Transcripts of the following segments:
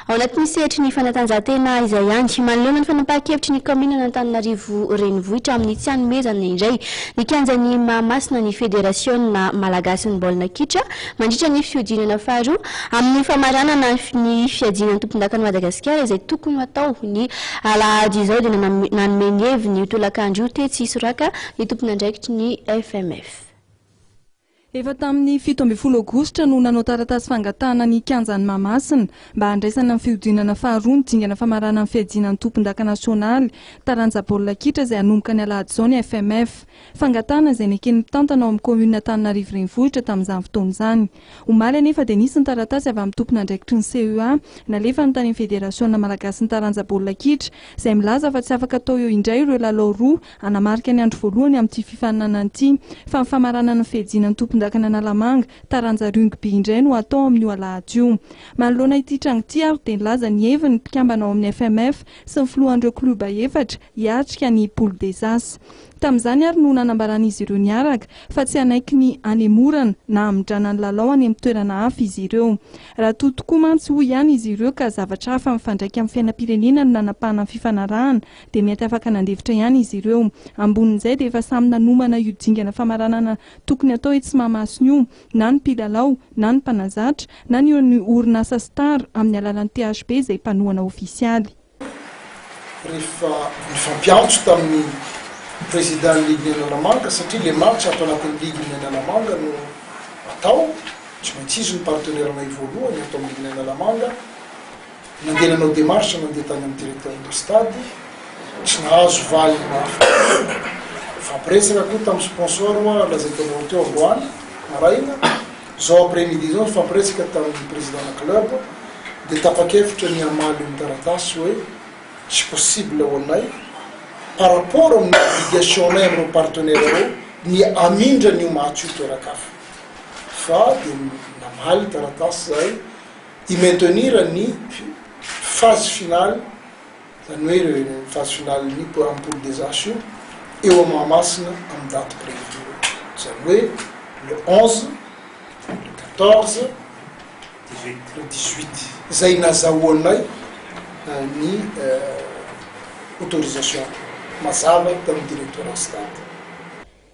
Ao anatin'ny sehatry ny fanatanjahantena izay ihany manoloana ny fanapaha-kevitry ny kaominin'Antananarivo renivohitra amin'ny tsy hanomezana indray ny kianjan'i Mahamasina ny federasiona malagasy ny baolina kitra mandritra ny fiadiana faharoa amin'ny famaranana ny fiadianan'ny tompondakan'i Madagasikara izay tokony atao ny alahady izao dia nanome ny heviny tompondakan'i Tetsi-Soraka ny tompon'andraikitry ny FMF. Efa tamin'ny 17 Aogositra no nanao taratasy fangatahana ny kianjan'i Mahamasina mba handraisana ny fiodinana faharoa ny dingana famaranana ny fiadianan'ny tompondaka nasionaly taranja baolina kitra izay hanomboka ny alahady izao ny FMF. Fangatahana izay nekeny mitantana ao amin'ny kaominin'Antananarivo renivohitra tamin'izany fotoana izany. Omaly anefa dia nisy ny taratasy avy amin'ny tompon'andraikitry ny CEA nalefa ny tany federasiona malagasy ny taranja baolina kitra izay milaza fa tsy afaka atao eo indray ireo lalao roa hanamarika ny andro voalohany amin'ity fifaninana ity fa ny famaranana ny fiadianan'ny tompondakan'i Nalamanga taranja rugby indray no atao amin'io alahady io. Manoloana ity trango ity ary dia nilaza ny heviny mpikambana ao amin'ny FMF sy ny filohan'ireo kluba efatra hiatrika ny Poule Des As. Tamin'izany ary no nanambaran'izy ireo niaraka fa tsy hanaiky ny hanemorana na hamindrana ny lalao any amin'ny toerana hafa izy ireo. Raha toa tokoa mantsy hoy ihany izy ireo ka zavatra hafa mifandraika amin'ny fiainam-pirenena no nanapahana ny fifanarahana dia mety afaka nandefitra ihany izy ireo. Ambonin'izay dia efa samy nanomana io dingana famaranana tokony atao etsy Mahamasina io na ny mpilalao na ny mpanazatra na ny orinasa star amin'ny alalan'ny THB izay mpanohana ofisialy. Rehefa nifampiantso tamin'ny président ligue Nanome satria le match atao anatin'ny ligue Nanome no atao tsy maintsy izy ny partenaire nay voalohany atao amin'ny ligue Nanome nandeha nanao démarche nandeha tany amin'ny directeur de stade tsy nahazo valy fampiresaka koa tamin'ny sponsor lazaiko avao teo androany maraina zao après-midi zao fampiresaka tamin'ny président na club dia tapa-kevitra ny hamaly ny taratasy hoe tsy possible ho anay par rapport amin'ny obligation nay amin'ireo partenaire reo ny amindra n'io match io toerakafa fa dia namaly taratasy zay i-maintenir ny phase finale zany hoe phase finale ny Poule Des As io eo amin'ny Mahamasina amin'ny date prévue zany hoe le 11 le 14 le 18 zay nazahoanay ny autorisation mazava tamin'ny directeur de stade.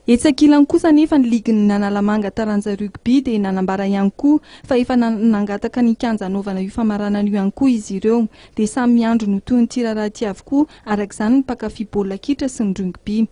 Etsakilany kosa nefa ny ligin'ny Nalamanga taranja rugby dia nanambara ihany koa fa efa nangataka ny kianja anaovana io famaranana io ihany koa izy ireo dia samy miandro no toy ny tiraraha ity avokoa araka izany ny mpankafy baolina kitra sy ny rugby.